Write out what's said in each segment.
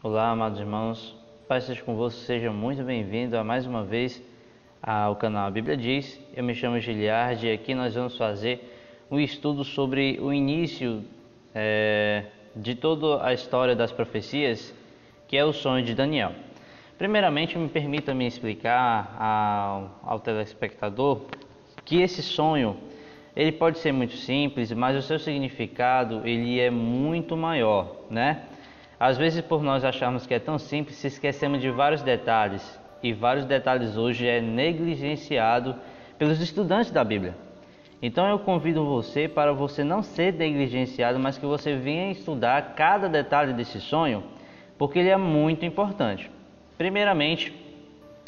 Olá, amados irmãos, paz seja convosco, seja muito bem-vindo a mais uma vez ao canal A Bíblia Diz. Eu me chamo Giliardi e aqui nós vamos fazer um estudo sobre o início de toda a história das profecias, que é o sonho de Daniel. Primeiramente, me permita-me explicar ao telespectador que esse sonho ele pode ser muito simples, mas o seu significado ele é muito maior, né? Às vezes, por nós acharmos que é tão simples, se esquecemos de vários detalhes, e vários detalhes hoje é negligenciado pelos estudantes da Bíblia. Então eu convido você para você não ser negligenciado, mas que você venha estudar cada detalhe desse sonho, porque ele é muito importante. Primeiramente,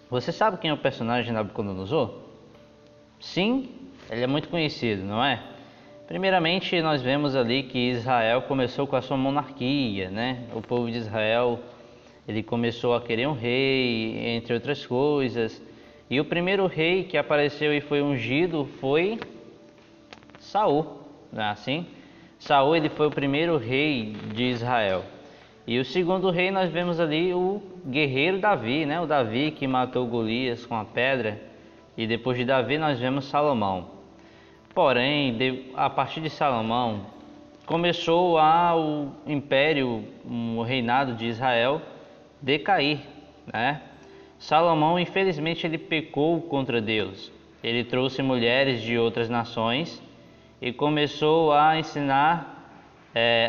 você sabe quem é o personagem de Nabucodonosor? Sim, ele é muito conhecido, não é? Primeiramente, nós vemos ali que Israel começou com a sua monarquia, né? O povo de Israel, ele começou a querer um rei, entre outras coisas. E o primeiro rei que apareceu e foi ungido foi Saul, não é assim? Saul, ele foi o primeiro rei de Israel. E o segundo rei nós vemos ali o guerreiro Davi, né? O Davi que matou Golias com a pedra. E depois de Davi nós vemos Salomão. Porém, a partir de Salomão, começou o império, o reinado de Israel decair, né? Salomão, infelizmente, ele pecou contra Deus. Ele trouxe mulheres de outras nações e começou a ensinar,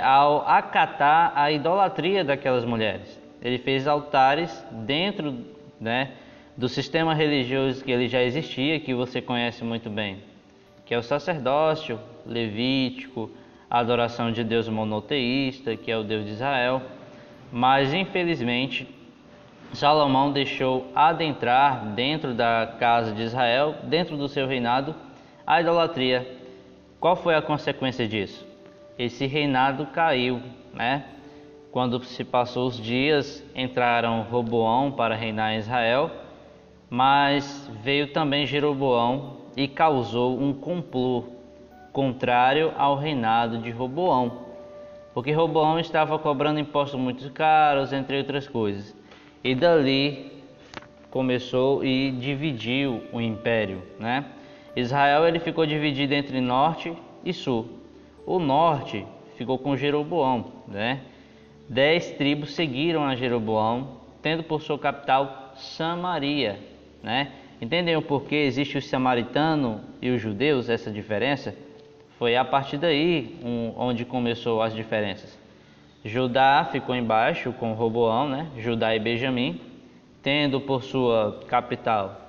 a acatar a idolatria daquelas mulheres. Ele fez altares dentro, né, do sistema religioso que ele já existia, que você conhece muito bem, que é o sacerdócio levítico, a adoração de Deus monoteísta, que é o Deus de Israel. Mas, infelizmente, Salomão deixou adentrar dentro da casa de Israel, dentro do seu reinado, a idolatria. Qual foi a consequência disso? Esse reinado caiu, né? Quando se passou os dias, entraram Roboão para reinar em Israel, mas veio também Jeroboão e causou um complô contrário ao reinado de Roboão, porque Roboão estava cobrando impostos muito caros, entre outras coisas, e dali começou e dividiu o império, né? Israel ele ficou dividido entre norte e sul. O norte ficou com Jeroboão, né? 10 tribos seguiram a Jeroboão, tendo por sua capital Samaria, né? Entendem o porquê existe o samaritano e os judeus, essa diferença? Foi a partir daí onde começou as diferenças. Judá ficou embaixo com Roboão, né? Judá e Benjamim, tendo por sua capital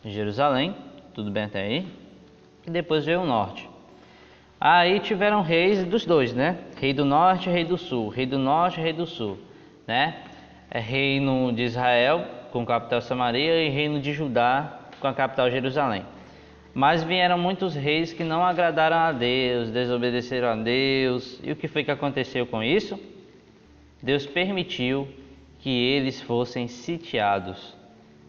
Jerusalém, tudo bem até aí? E depois veio o norte. Aí tiveram reis dos dois, né? Rei do norte e rei do sul. Rei do norte e rei do sul, né? Reino de Israel com capital Samaria e reino de Judá com a capital Jerusalém. Mas vieram muitos reis que não agradaram a Deus, desobedeceram a Deus. E o que foi que aconteceu com isso? Deus permitiu que eles fossem sitiados.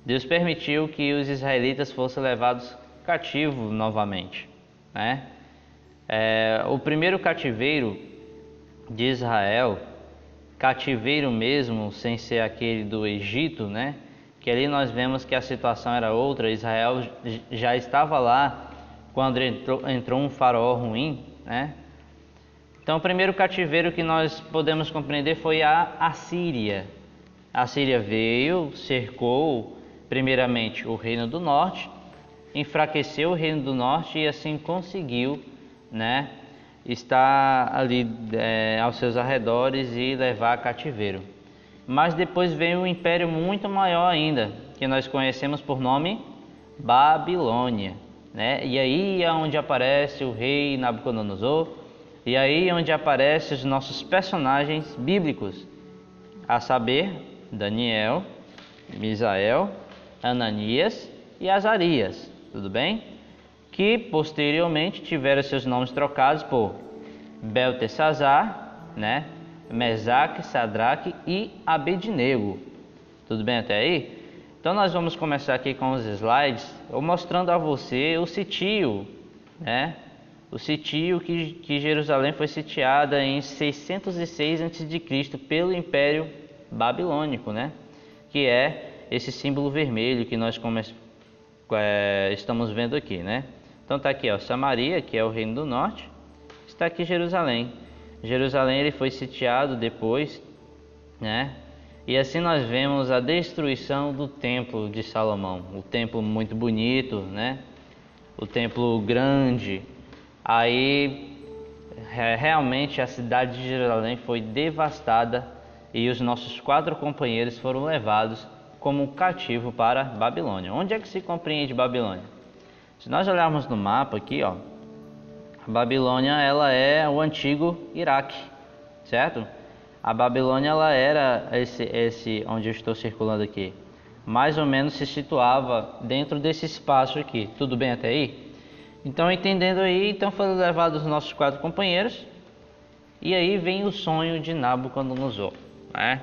Deus permitiu que os israelitas fossem levados cativos novamente, né? O primeiro cativeiro de Israel, cativeiro mesmo, sem ser aquele do Egito, né? Que ali nós vemos que a situação era outra. Israel já estava lá quando entrou um faraó ruim, né? Então o primeiro cativeiro que nós podemos compreender foi a Assíria. A Assíria veio, cercou primeiramente o reino do norte, enfraqueceu o reino do norte e assim conseguiu, né, estar ali aos seus arredores e levar a cativeiro. Mas depois veio um império muito maior ainda, que nós conhecemos por nome Babilônia, né? E aí é onde aparece o rei Nabucodonosor, e aí é onde aparecem os nossos personagens bíblicos, a saber, Daniel, Misael, Ananias e Azarias, tudo bem? Que posteriormente tiveram seus nomes trocados por Beltesazar, né? Mesaque, Sadraque e Abednego. Tudo bem até aí? Então nós vamos começar aqui com os slides, eu mostrando a você o sitio, né? O sitio que Jerusalém foi sitiada em 606 a.C. pelo Império babilônico, né? Que é esse símbolo vermelho que nós estamos vendo aqui, né? Então está aqui, ó, Samaria, que é o reino do norte, está aqui Jerusalém. Jerusalém ele foi sitiado depois, né? E assim nós vemos a destruição do templo de Salomão, o templo muito bonito, né? O templo grande. Aí realmente a cidade de Jerusalém foi devastada e os nossos 4 companheiros foram levados como cativo para Babilônia. Onde é que se compreende Babilônia? Se nós olharmos no mapa aqui, ó, a Babilônia ela é o antigo Iraque, certo? A Babilônia ela era esse onde eu estou circulando aqui, mais ou menos se situava dentro desse espaço aqui. Tudo bem até aí? Então, entendendo aí, então foram levados os nossos 4 companheiros, e aí vem o sonho de Nabucodonosor, né?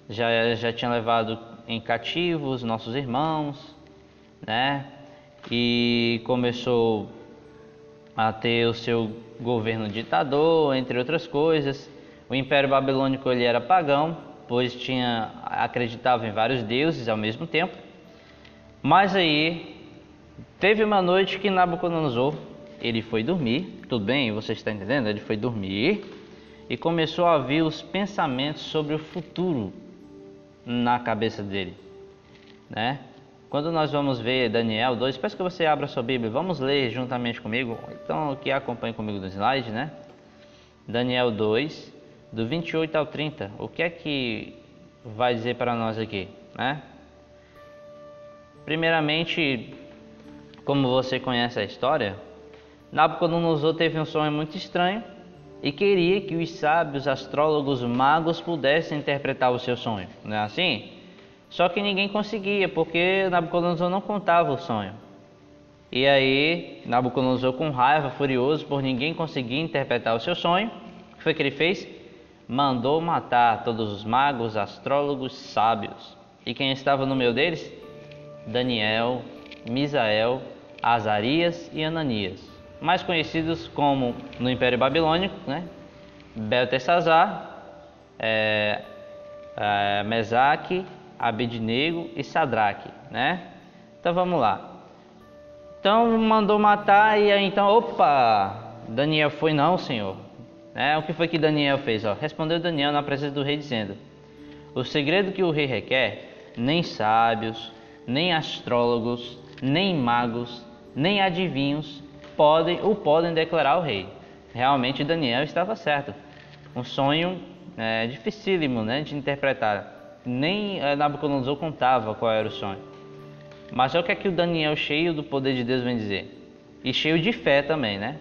Já tinha levado em cativo os nossos irmãos, né? E começou a ter o seu governo ditador, entre outras coisas. O Império Babilônico ele era pagão, pois acreditava em vários deuses ao mesmo tempo. Mas aí teve uma noite que Nabucodonosor ele foi dormir, tudo bem? Você está entendendo? Ele foi dormir e começou a vir os pensamentos sobre o futuro na cabeça dele, né? Quando nós vamos ver Daniel 2, peço que você abra sua Bíblia, vamos ler juntamente comigo, então que acompanhe comigo no slide, né? Daniel 2, do 28 ao 30, o que é que vai dizer para nós aqui, né? Primeiramente, como você conhece a história, Nabucodonosor teve um sonho muito estranho e queria que os sábios, astrólogos, magos pudessem interpretar o seu sonho, não é assim? Só que ninguém conseguia, porque Nabucodonosor não contava o sonho. E aí, Nabucodonosor, com raiva, furioso por ninguém conseguir interpretar o seu sonho, o que foi que ele fez? Mandou matar todos os magos, astrólogos, sábios. E quem estava no meio deles? Daniel, Misael, Azarias e Ananias, mais conhecidos como no Império Babilônico, né? Beltesazar, Mesaque, Abednego e Sadraque, né? Então vamos lá. Então mandou matar e aí então, Daniel foi não, senhor. O que foi que Daniel fez? Respondeu Daniel na presença do rei dizendo: o segredo que o rei requer, nem sábios, nem astrólogos, nem magos, nem adivinhos podem declarar ao rei. Realmente Daniel estava certo. Um sonho dificílimo, né, de interpretar. Nem Nabucodonosor contava qual era o sonho. Mas olha o que é que o Daniel, cheio do poder de Deus, vem dizer. E cheio de fé também, né?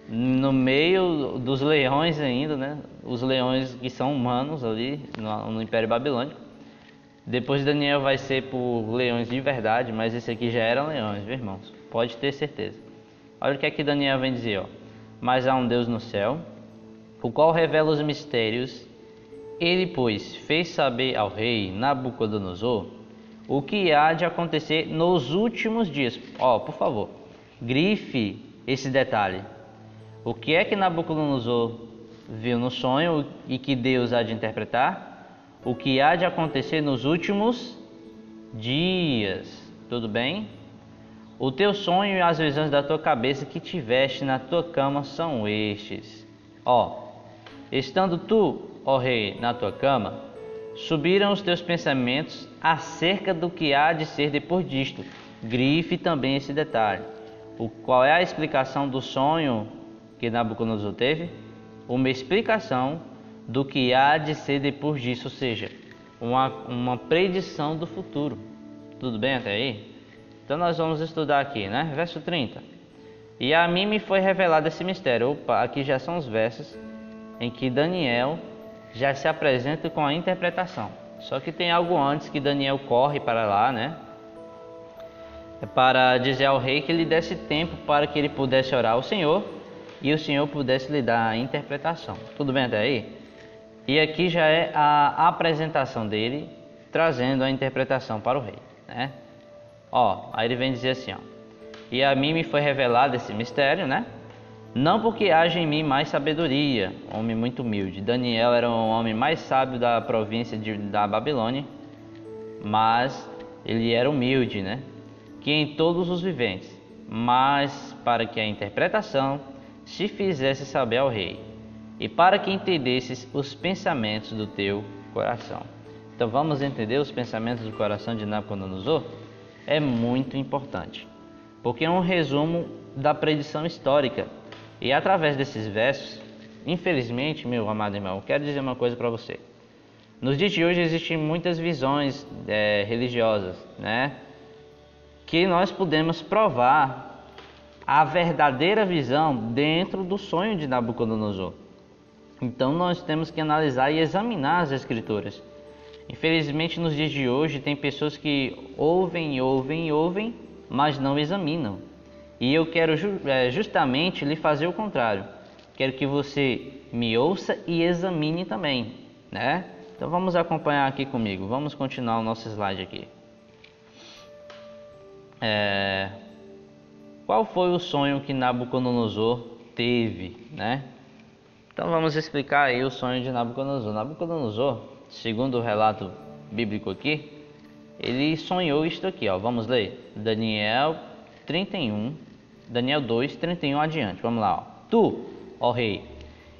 No meio dos leões ainda, né? Os leões que são humanos ali no Império Babilônico. Depois Daniel vai ser por leões de verdade, mas esse aqui já eram leões, viu, irmãos? Pode ter certeza. Olha o que é que Daniel vem dizer, Mas há um Deus no céu, o qual revela os mistérios. Ele, pois, fez saber ao rei Nabucodonosor o que há de acontecer nos últimos dias. Por favor, grife esse detalhe. O que é que Nabucodonosor viu no sonho e que Deus há de interpretar? O que há de acontecer nos últimos dias. Tudo bem? O teu sonho e as visões da tua cabeça que tiveste na tua cama são estes. Estando tu, ó rei, na tua cama, subiram os teus pensamentos acerca do que há de ser depois disto. Grife também esse detalhe. Qual é a explicação do sonho que Nabucodonosor teve? Uma explicação do que há de ser depois disso, ou seja, uma predição do futuro. Tudo bem até aí? Então nós vamos estudar aqui, né? Verso 30. E a mim me foi revelado esse mistério. Aqui já são os versos em que Daniel já se apresenta com a interpretação. Só que tem algo antes que Daniel corre para lá, né? Para dizer ao rei que lhe desse tempo para que ele pudesse orar ao Senhor e o Senhor pudesse lhe dar a interpretação. Tudo bem até aí? E aqui já é a apresentação dele, trazendo a interpretação para o rei, né? Aí ele vem dizer assim, E a mim me foi revelado esse mistério, né? Não porque haja em mim mais sabedoria, homem muito humilde. Daniel era o homem mais sábio da província da Babilônia, mas ele era humilde, né? Que em todos os viventes, mas para que a interpretação se fizesse saber ao rei, e para que entendesses os pensamentos do teu coração. Então vamos entender os pensamentos do coração de Nabucodonosor? É muito importante, porque é um resumo da predição histórica. E através desses versos, infelizmente, meu amado irmão, eu quero dizer uma coisa para você. Nos dias de hoje existem muitas visões religiosas, né? Que nós podemos provar a verdadeira visão dentro do sonho de Nabucodonosor. Então nós temos que analisar e examinar as escrituras. Infelizmente nos dias de hoje tem pessoas que ouvem, mas não examinam. E eu quero justamente lhe fazer o contrário. Quero que você me ouça e examine também, né? Então vamos acompanhar aqui comigo. Vamos continuar o nosso slide aqui. Qual foi o sonho que Nabucodonosor teve, né? Então vamos explicar aí o sonho de Nabucodonosor. Nabucodonosor, segundo o relato bíblico aqui, ele sonhou isto aqui, ó. Vamos ler. Daniel 2, 31 adiante. Vamos lá, ó. Tu, ó rei,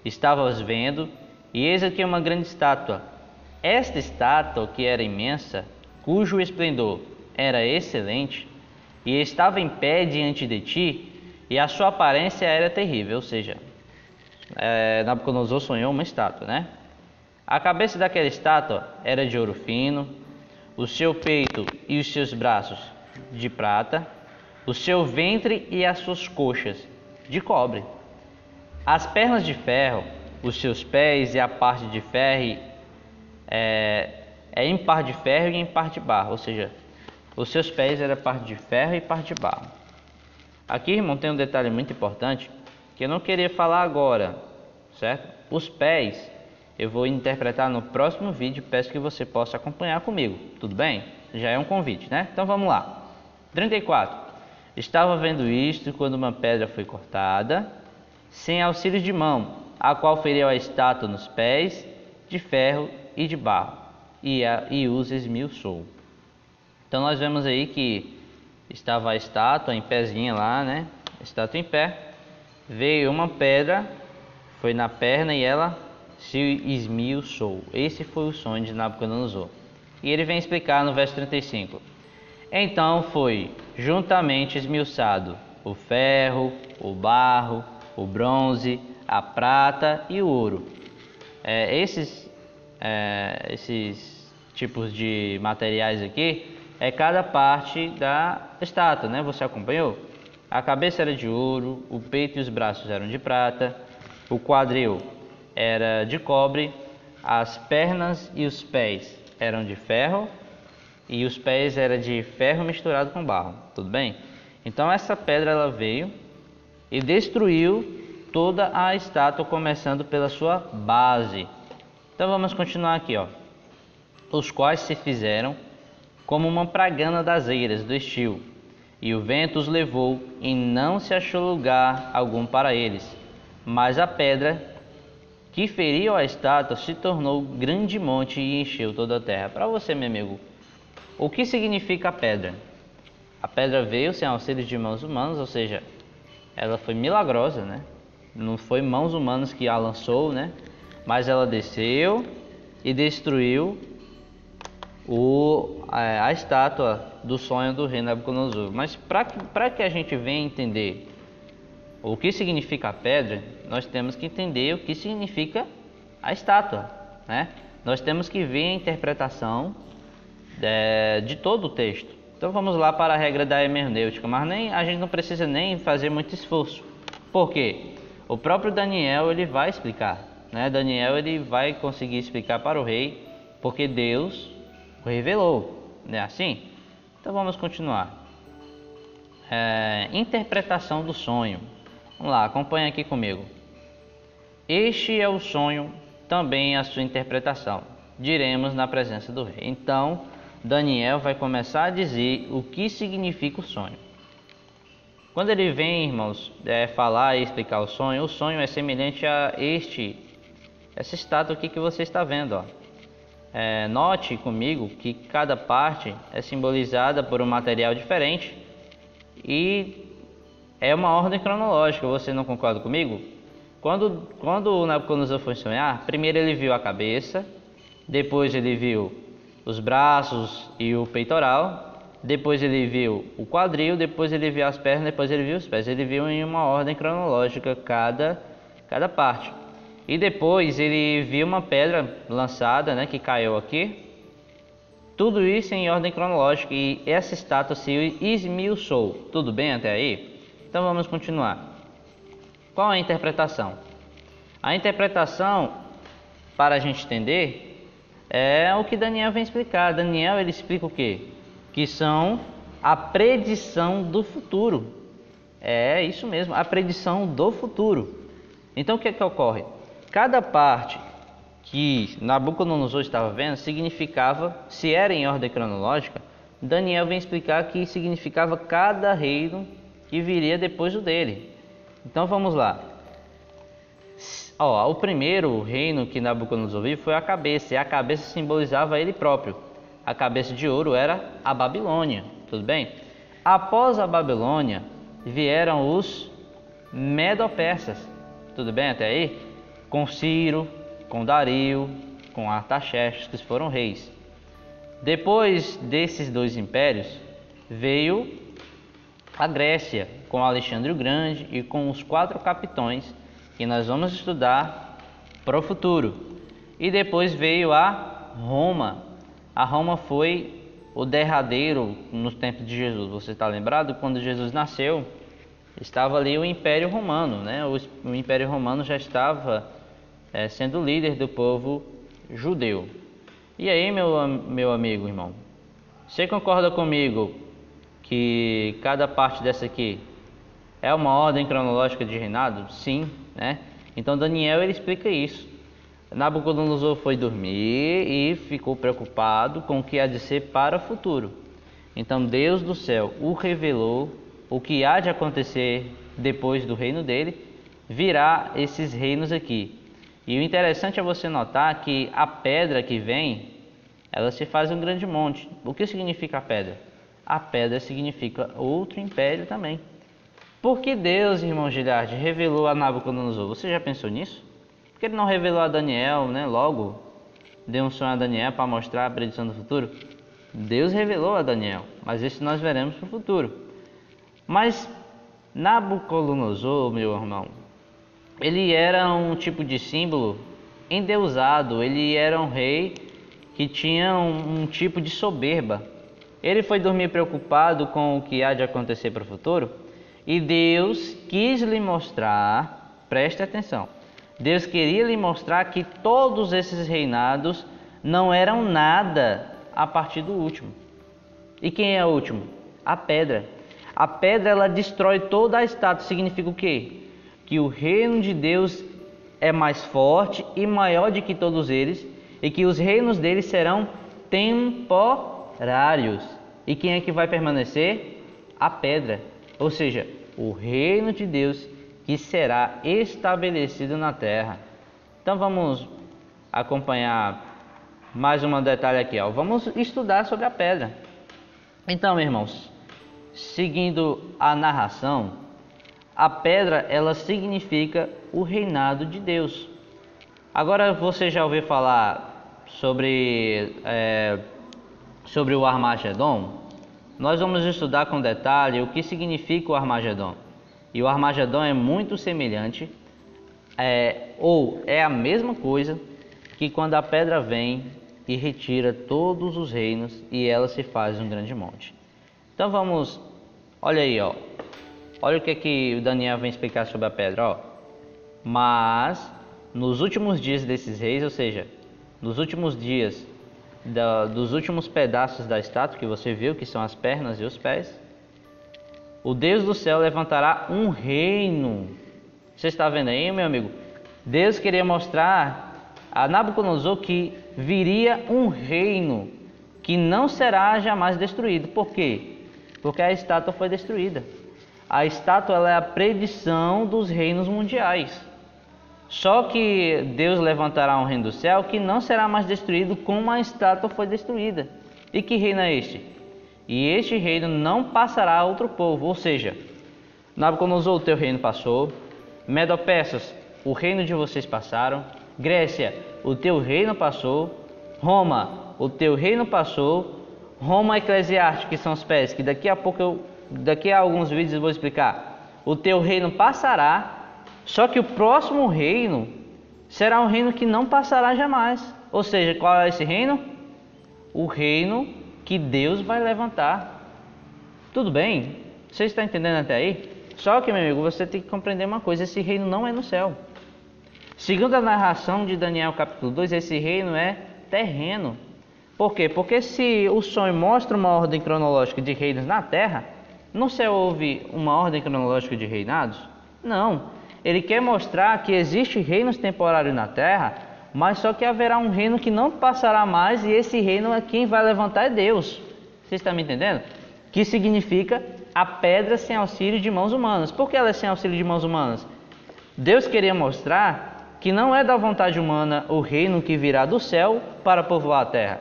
estavas vendo, e eis aqui uma grande estátua. Esta estátua, que era imensa, cujo esplendor era excelente, e estava em pé diante de ti, e a sua aparência era terrível. Ou seja, Nabucodonosor sonhou uma estátua, né? A cabeça daquela estátua era de ouro fino, o seu peito e os seus braços de prata, o seu ventre e as suas coxas de cobre, as pernas de ferro, os seus pés e a parte de ferro em par de ferro e em par de barro. Ou seja, os seus pés eram parte de ferro e parte de barro. Aqui, irmão, tem um detalhe muito importante que eu não queria falar agora, certo? Os pés eu vou interpretar no próximo vídeo, peço que você possa acompanhar comigo, tudo bem? Já é um convite, né? Então vamos lá. 34. Estava vendo isto quando uma pedra foi cortada, sem auxílio de mão, a qual feriu a estátua nos pés, de ferro e de barro, e os esmiuçou. Então nós vemos aí que estava a estátua em pezinha lá, né? A estátua em pé, veio uma pedra, foi na perna e ela se esmiuçou. Esse foi o sonho de Nabucodonosor. E ele vem explicar no verso 35. Então foi juntamente esmiuçado o ferro, o barro, o bronze, a prata e o ouro. Esses tipos de materiais aqui é cada parte da estátua, né? Você acompanhou? A cabeça era de ouro, o peito e os braços eram de prata, o quadril era de cobre, as pernas e os pés eram de ferro, e os pés eram de ferro misturado com barro, tudo bem? Então essa pedra ela veio e destruiu toda a estátua, começando pela sua base. Então vamos continuar aqui, ó. Os quais se fizeram como uma pragana das eiras do estio, e o vento os levou, e não se achou lugar algum para eles. Mas a pedra que feriu a estátua se tornou grande monte e encheu toda a terra. Para você, meu amigo, o que significa a pedra? A pedra veio sem auxílio de mãos humanas, ou seja, ela foi milagrosa, né? Não foi mãos humanas que a lançou, né? Mas ela desceu e destruiu a estátua do sonho do rei Nabucodonosor. Mas para que a gente venha entender o que significa a pedra, nós temos que entender o que significa a estátua, né? Nós temos que ver a interpretação de todo o texto. Então vamos lá para a regra da hermenêutica, mas a gente não precisa nem fazer muito esforço. Por quê? O próprio Daniel ele vai explicar, né? Daniel ele vai conseguir explicar para o rei, porque Deus o revelou, não é assim? Então vamos continuar. Interpretação do sonho. Vamos lá, acompanha aqui comigo. Este é o sonho, também a sua interpretação. Diremos na presença do rei. Então, Daniel vai começar a dizer o que significa o sonho. Quando ele vem, irmãos, falar e explicar o sonho é semelhante a essa estátua aqui que você está vendo, ó. Note comigo que cada parte é simbolizada por um material diferente e é uma ordem cronológica. Você não concorda comigo? Quando o Nabucodonosor foi sonhar, primeiro ele viu a cabeça, depois ele viu os braços e o peitoral, depois ele viu o quadril, depois ele viu as pernas, depois ele viu os pés. Ele viu em uma ordem cronológica cada parte. E depois ele viu uma pedra lançada, né, que caiu aqui. Tudo isso em ordem cronológica e essa estátua se esmiuçou. Tudo bem até aí? Então vamos continuar. Qual é a interpretação? A interpretação, para a gente entender, é o que Daniel vem explicar. Daniel ele explica o quê? Que são a predição do futuro. É isso mesmo, a predição do futuro. Então o que é que ocorre? Cada parte que Nabucodonosor estava vendo significava, se era em ordem cronológica, Daniel vem explicar que significava cada reino que viria depois do dele. Então vamos lá. O primeiro reino que Nabucodonosor viu foi a cabeça, e a cabeça simbolizava ele próprio. A cabeça de ouro era a Babilônia, tudo bem? Após a Babilônia vieram os Medo-Persas, tudo bem até aí? Com Ciro, com Dario, com Artaxerxes, que foram reis. Depois desses dois impérios veio a Grécia, com Alexandre o Grande e com os 4 capitões, que nós vamos estudar para o futuro. E depois veio a Roma. A Roma foi o derradeiro nos tempos de Jesus. Você está lembrado? Quando Jesus nasceu, estava ali o Império Romano, né? O Império Romano já estava sendo líder do povo judeu. E aí, meu amigo, irmão, você concorda comigo que cada parte dessa aqui é uma ordem cronológica de reinado? Sim, né? Então Daniel ele explica isso. Nabucodonosor foi dormir e ficou preocupado com o que há de ser para o futuro. Então Deus do céu o revelou o que há de acontecer depois do reino dele, virá esses reinos aqui. E o interessante é você notar que a pedra que vem, ela se faz um grande monte. O que significa a pedra? A pedra significa outro império também. Por que Deus, irmão Giliardi, revelou a Nabucodonosor? Você já pensou nisso? Por que ele não revelou a Daniel, né? Logo deu um sonho a Daniel para mostrar a predição do futuro? Deus revelou a Daniel, mas isso nós veremos para o futuro. Mas Nabucodonosor, meu irmão, ele era um tipo de símbolo endeusado, ele era um rei que tinha um tipo de soberba. Ele foi dormir preocupado com o que há de acontecer para o futuro e Deus quis lhe mostrar, preste atenção, Deus queria lhe mostrar que todos esses reinados não eram nada a partir do último. E quem é o último? A pedra. A pedra ela destrói toda a estátua. Significa o quê? Que o reino de Deus é mais forte e maior do que todos eles e que os reinos deles serão temporários. E quem é que vai permanecer? A pedra. Ou seja, o reino de Deus que será estabelecido na terra. Então vamos acompanhar mais um detalhe aqui, ó. Vamos estudar sobre a pedra. Então, meus irmãos, seguindo a narração, a pedra ela significa o reinado de Deus. Agora você já ouviu falar sobre o Armagedon? Nós vamos estudar com detalhe o que significa o Armagedon. E o Armagedon é muito semelhante, ou é a mesma coisa que quando a pedra vem e retira todos os reinos e ela se faz um grande monte. Então vamos, olha aí, ó. Olha o que o Daniel vem explicar sobre a pedra, ó. Mas nos últimos dias desses reis, ou seja, nos últimos dias dos últimos pedaços da estátua que você viu, que são as pernas e os pés, o Deus do céu levantará um reino. Você está vendo aí, meu amigo? Deus queria mostrar a Nabucodonosor que viria um reino que não será jamais destruído. Por quê? Porque a estátua foi destruída. a estátua ela é a predição dos reinos mundiais. Só que Deus levantará um reino do céu que não será mais destruído como a estátua foi destruída. E que reino é este? E este reino não passará a outro povo, ou seja, Nabucodonosor, o teu reino passou, Medo-Persas, o reino de vocês passaram, Grécia, o teu reino passou, Roma, o teu reino passou, Roma eclesiástica, que são os pés, que daqui a alguns vídeos eu vou explicar, o teu reino passará, só que o próximo reino será um reino que não passará jamais. Ou seja, qual é esse reino? O reino que Deus vai levantar. Tudo bem? Você está entendendo até aí? Só que, meu amigo, você tem que compreender uma coisa, esse reino não é no céu. Segundo a narração de Daniel capítulo 2, esse reino é terreno. Por quê? Porque se o sonho mostra uma ordem cronológica de reinos na terra, no céu houve uma ordem cronológica de reinados? Não. Ele quer mostrar que existe reinos temporários na terra, mas só que haverá um reino que não passará mais e esse reino é quem vai levantar é Deus. Você está me entendendo? Que significa a pedra sem auxílio de mãos humanas. Por que ela é sem auxílio de mãos humanas? Deus queria mostrar que não é da vontade humana o reino que virá do céu para povoar a terra,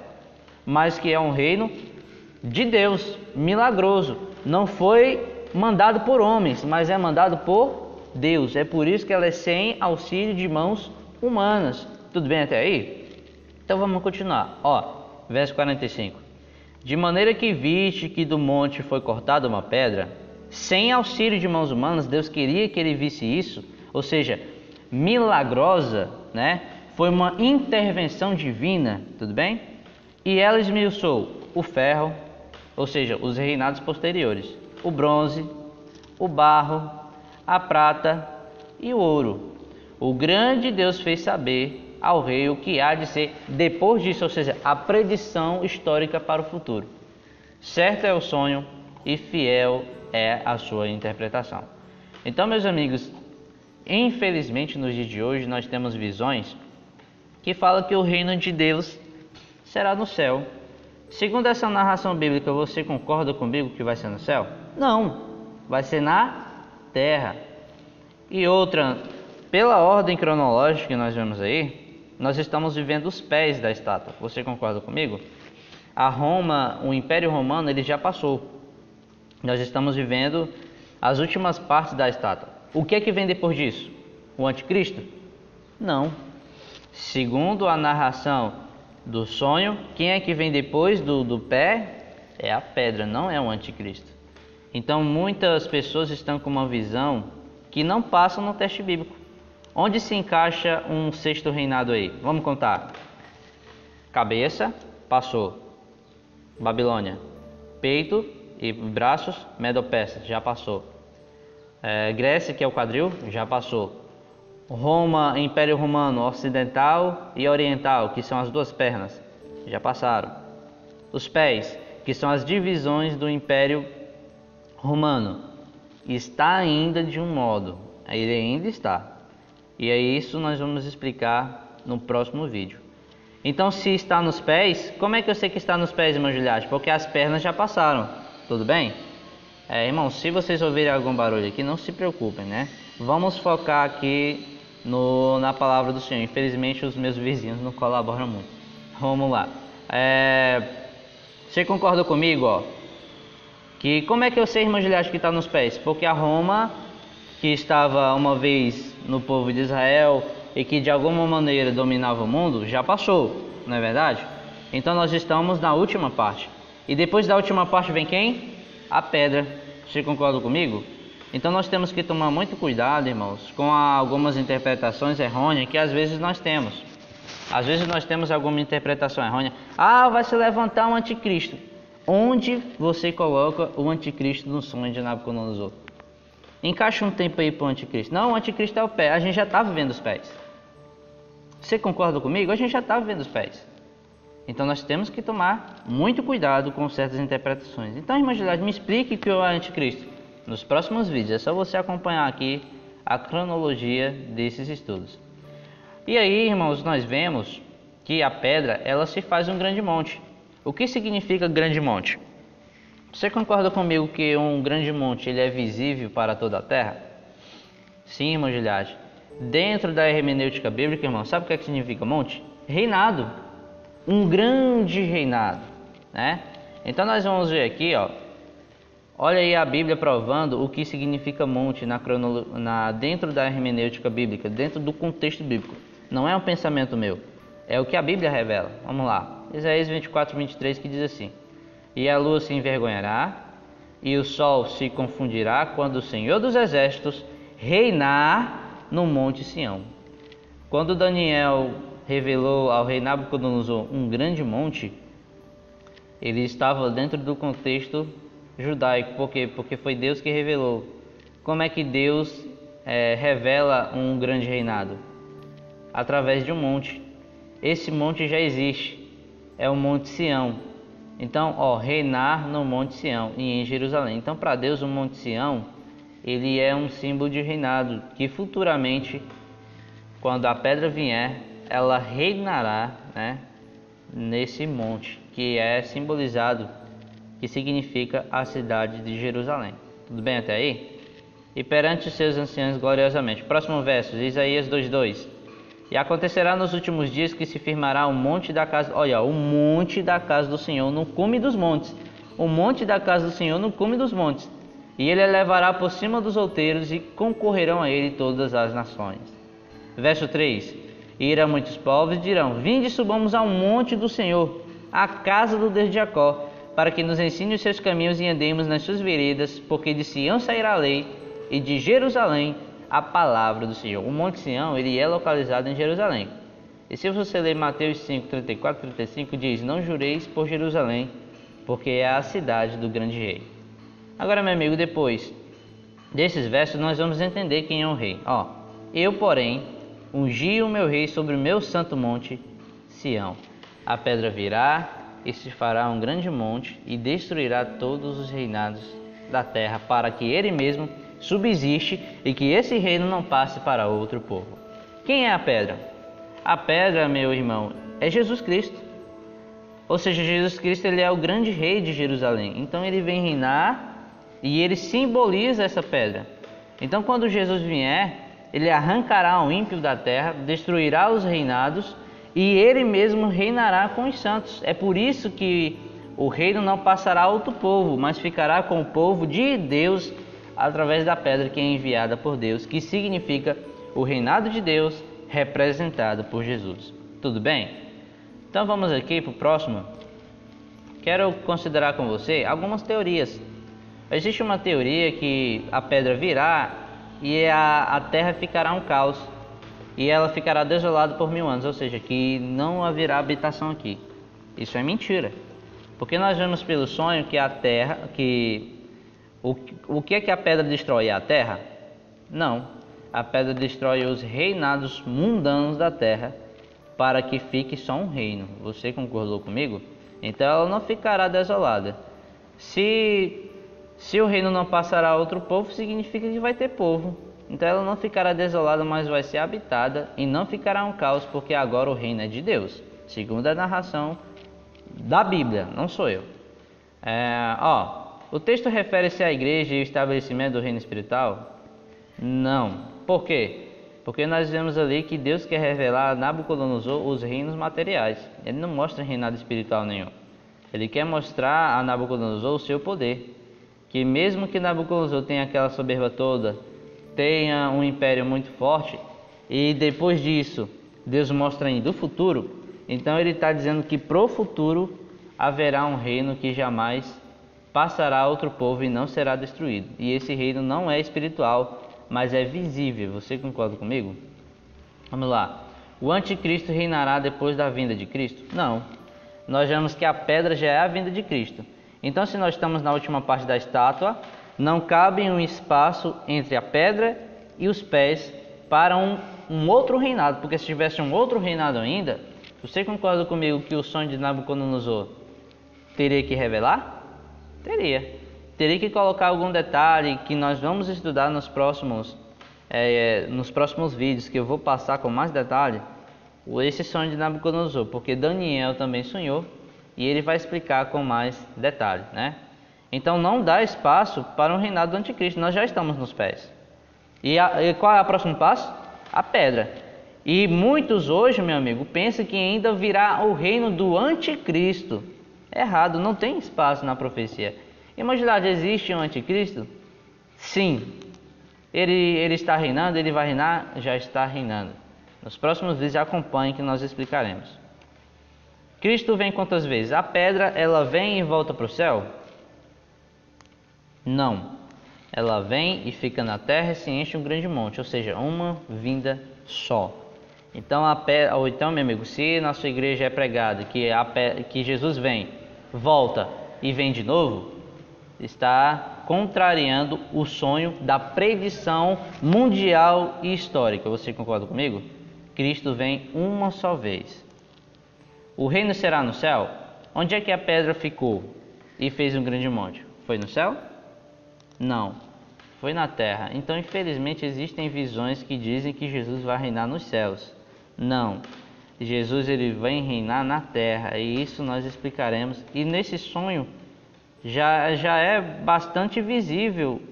mas que é um reino de Deus, milagroso. Não foi mandado por homens, mas é mandado por Deus. É por isso que ela é sem auxílio de mãos humanas. Tudo bem até aí? Então vamos continuar. Verso 45. De maneira que viste que do monte foi cortada uma pedra, sem auxílio de mãos humanas, Deus queria que ele visse isso, ou seja, milagrosa, né? Foi uma intervenção divina, tudo bem? E ela esmiuçou o ferro, ou seja, os reinados posteriores, o bronze, o barro, a prata e o ouro. O grande Deus fez saber ao rei o que há de ser depois disso, ou seja, a predição histórica para o futuro. Certo é o sonho e fiel é a sua interpretação. Então, meus amigos, infelizmente nos dias de hoje nós temos visões que falam que o reino de Deus será no céu. Segundo essa narração bíblica, você concorda comigo que vai ser no céu? Não, vai ser na terra. E outra, pela ordem cronológica que nós vemos aí, nós estamos vivendo os pés da estátua. Você concorda comigo? A Roma, o Império Romano, ele já passou. Nós estamos vivendo as últimas partes da estátua. O que é que vem depois disso? O anticristo? Não. Segundo a narração do sonho, quem é que vem depois do pé? É a pedra, não é o anticristo. Então muitas pessoas estão com uma visão que não passa no teste bíblico. Onde se encaixa um sexto reinado aí? Vamos contar. Cabeça, passou. Babilônia. Peito e braços, Medo-Persas, já passou. Grécia, que é o quadril, já passou. Roma, Império Romano Ocidental e Oriental, que são as duas pernas, já passaram. Os pés, que são as divisões do Império Romano, está ainda de um modo, ele ainda está. E é isso nós vamos explicar no próximo vídeo. Então, se está nos pés, como é que eu sei que está nos pés, irmão Giliardi? Porque as pernas já passaram, tudo bem? Irmão, se vocês ouvirem algum barulho aqui, não se preocupem, né? Vamos focar aqui na palavra do Senhor. Infelizmente, os meus vizinhos não colaboram muito. Vamos lá. Você concorda comigo, que como é que eu sei, irmão Giliardi, que está nos pés? Porque a Roma, que estava uma vez no povo de Israel e que de alguma maneira dominava o mundo, já passou, não é verdade? Então nós estamos na última parte. E depois da última parte vem quem? A pedra. Você concorda comigo? Então nós temos que tomar muito cuidado, irmãos, com algumas interpretações errôneas que às vezes nós temos. Às vezes nós temos alguma interpretação errônea. Vai se levantar um anticristo. Onde você coloca o anticristo no sonho de Nabucodonosor? Encaixa um tempo aí para o anticristo. Não, o anticristo é o pé. A gente já está vivendo os pés. Você concorda comigo? A gente já está vivendo os pés. Então nós temos que tomar muito cuidado com certas interpretações. Então, irmã Giliardi, me explique o que é o anticristo. Nos próximos vídeos, é só você acompanhar aqui a cronologia desses estudos. E aí, irmãos, nós vemos que a pedra, ela se faz um grande monte. O que significa grande monte? Você concorda comigo que um grande monte ele é visível para toda a terra? Sim, irmão Giliard. Dentro da hermenêutica bíblica, irmão, sabe o que significa monte? Reinado. Um grande reinado, né? Então nós vamos ver aqui, ó. Olha aí a Bíblia provando o que significa monte dentro da hermenêutica bíblica, dentro do contexto bíblico. Não é um pensamento meu, é o que a Bíblia revela. Vamos lá. Isaías 24, 23, que diz assim: E a lua se envergonhará, e o sol se confundirá, quando o Senhor dos Exércitos reinar no monte Sião. Quando Daniel revelou ao rei Nabucodonosor um grande monte, ele estava dentro do contexto judaico. Por quê? Porque foi Deus que revelou. Como é que Deus revela um grande reinado? Através de um monte. Esse monte já existe, é o Monte Sião. Então, reinar no Monte Sião e em Jerusalém. Então, para Deus, o Monte Sião, ele é um símbolo de reinado, que futuramente, quando a pedra vier, ela reinará, né, nesse monte, que é simbolizado, que significa a cidade de Jerusalém. Tudo bem até aí? E perante os seus anciãos gloriosamente. Próximo verso, Isaías 2:2. E acontecerá nos últimos dias que se firmará o monte da casa... Olha, o monte da casa do Senhor no cume dos montes. O monte da casa do Senhor no cume dos montes. E ele levará por cima dos outeiros e concorrerão a ele todas as nações. Verso 3. E irão muitos povos e dirão: Vinde, subamos ao monte do Senhor, à casa do Deus de Jacó, para que nos ensine os seus caminhos e andemos nas suas veredas, porque de Sião sairá a lei e de Jerusalém a palavra do Senhor. O Monte Sião, ele é localizado em Jerusalém. E se você ler Mateus 5, 34, 35, diz: Não jureis por Jerusalém, porque é a cidade do grande rei. Agora, meu amigo, depois desses versos, nós vamos entender quem é o rei. Eu, porém, ungi o meu rei sobre o meu santo monte, Sião. A pedra virá e se fará um grande monte e destruirá todos os reinados da terra, para que ele mesmo subsiste e que esse reino não passe para outro povo. Quem é a pedra? A pedra, meu irmão, é Jesus Cristo. Ou seja, Jesus Cristo, ele é o grande rei de Jerusalém. Então ele vem reinar e ele simboliza essa pedra. Então quando Jesus vier, ele arrancará o ímpio da terra, destruirá os reinados e ele mesmo reinará com os santos. É por isso que o reino não passará a outro povo, mas ficará com o povo de Deus através da pedra que é enviada por Deus, que significa o reinado de Deus representado por Jesus. Tudo bem? Então vamos aqui para o próximo. Quero considerar com você algumas teorias. Existe uma teoria que a pedra virá e a terra ficará um caos e ela ficará desolada por 1000 anos, ou seja, que não haverá habitação aqui. Isso é mentira, porque nós vemos pelo sonho que a terra, o que é que a pedra destrói? A terra? Não, a pedra destrói os reinados mundanos da terra para que fique só um reino. Você concordou comigo? Então ela não ficará desolada. Se o reino não passará a outro povo, significa que vai ter povo. Então ela não ficará desolada, mas vai ser habitada e não ficará um caos, porque agora o reino é de Deus, segundo a narração da Bíblia, não sou eu. O texto refere-se à igreja e ao estabelecimento do reino espiritual? Não. Por quê? Porque nós vemos ali que Deus quer revelar a Nabucodonosor os reinos materiais. Ele não mostra reinado espiritual nenhum. Ele quer mostrar a Nabucodonosor o seu poder. Que mesmo que Nabucodonosor tenha aquela soberba toda, tenha um império muito forte, e depois disso Deus mostra ainda o futuro, então ele está dizendo que pro futuro haverá um reino que jamais passará a outro povo e não será destruído. E esse reino não é espiritual, mas é visível. Você concorda comigo? Vamos lá. O anticristo reinará depois da vinda de Cristo? Não. Nós vemos que a pedra já é a vinda de Cristo. Então, se nós estamos na última parte da estátua, não cabe um espaço entre a pedra e os pés para um outro reinado, porque se tivesse um outro reinado ainda, você concorda comigo que o sonho de Nabucodonosor teria que revelar? Teria que colocar algum detalhe que nós vamos estudar nos próximos vídeos, que eu vou passar com mais detalhe, esse sonho de Nabucodonosor, porque Daniel também sonhou, e ele vai explicar com mais detalhe, né? Então não dá espaço para um reinado do anticristo, nós já estamos nos pés. E qual é o próximo passo? A pedra. E muitos hoje, meu amigo, pensam que ainda virá o reino do anticristo. Errado, não tem espaço na profecia. Imagina, existe um anticristo? Sim. Ele está reinando, ele vai reinar? Já está reinando. Nos próximos vídeos acompanhe que nós explicaremos. Cristo vem quantas vezes? A pedra, ela vem e volta para o céu? Não. Ela vem e fica na terra e se enche um grande monte, ou seja, uma vinda só. Então, meu amigo, se na sua igreja é pregado que Jesus vem, volta e vem de novo, está contrariando o sonho da predição mundial e histórica. Você concorda comigo? Cristo vem uma só vez. O reino será no céu? Onde é que a pedra ficou e fez um grande monte? Foi no céu? Não, foi na terra. Então, infelizmente, existem visões que dizem que Jesus vai reinar nos céus. Não, Jesus ele vem reinar na terra, e isso nós explicaremos. E nesse sonho já é bastante visível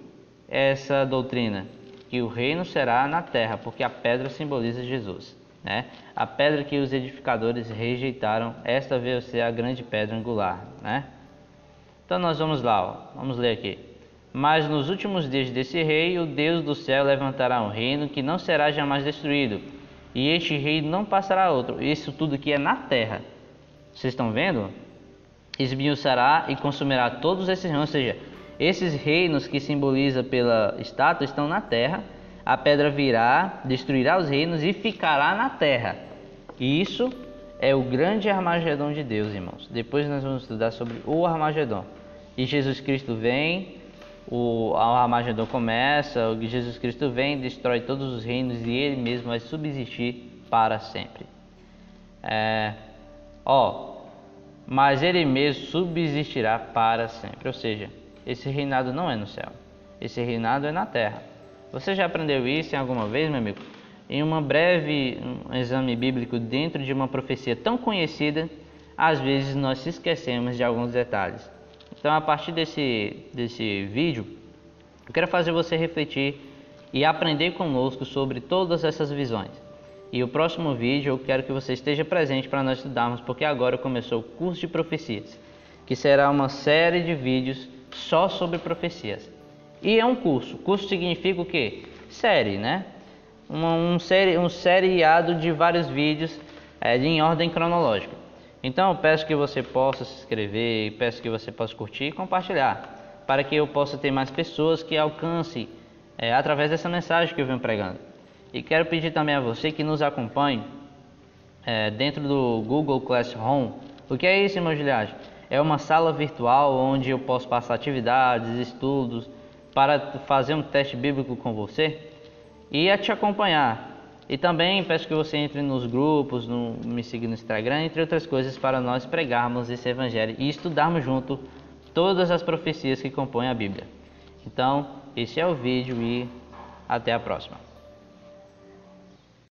essa doutrina, que o reino será na terra, porque a pedra simboliza Jesus, né? A pedra que os edificadores rejeitaram, esta veio ser a grande pedra angular, né? Então nós vamos lá, vamos ler aqui. Mas nos últimos dias desse rei, o Deus do céu levantará um reino que não será jamais destruído, e este rei não passará a outro. Isso tudo aqui é na terra. Vocês estão vendo? Esmiuçará e consumirá todos esses reinos, ou seja, esses reinos que simboliza pela estátua estão na terra. A pedra virá, destruirá os reinos e ficará na terra. E isso é o grande Armagedon de Deus, irmãos. Depois nós vamos estudar sobre o Armagedon. E Jesus Cristo vem, o Armagedon começa, Jesus Cristo vem, destrói todos os reinos e ele mesmo vai subsistir para sempre. Mas ele mesmo subsistirá para sempre. Ou seja, esse reinado não é no céu, esse reinado é na terra. Você já aprendeu isso em alguma vez, meu amigo? Em um breve exame bíblico dentro de uma profecia tão conhecida, às vezes nós se esquecemos de alguns detalhes. Então, a partir desse vídeo, eu quero fazer você refletir e aprender conosco sobre todas essas visões. E o próximo vídeo eu quero que você esteja presente para nós estudarmos, porque agora começou o curso de profecias, que será uma série de vídeos só sobre profecias. E é um curso. Curso significa o quê? Série, né? Um seriado de vários vídeos em ordem cronológica. Então eu peço que você possa se inscrever, peço que você possa curtir e compartilhar, para que eu possa ter mais pessoas que alcancem através dessa mensagem que eu venho pregando. E quero pedir também a você que nos acompanhe dentro do Google Classroom. O que é isso, irmão Giliard? É uma sala virtual onde eu posso passar atividades, estudos, para fazer um teste bíblico com você e a te acompanhar. E também peço que você entre nos grupos, me siga no Instagram, entre outras coisas, para nós pregarmos esse evangelho e estudarmos junto todas as profecias que compõem a Bíblia. Então, esse é o vídeo e até a próxima.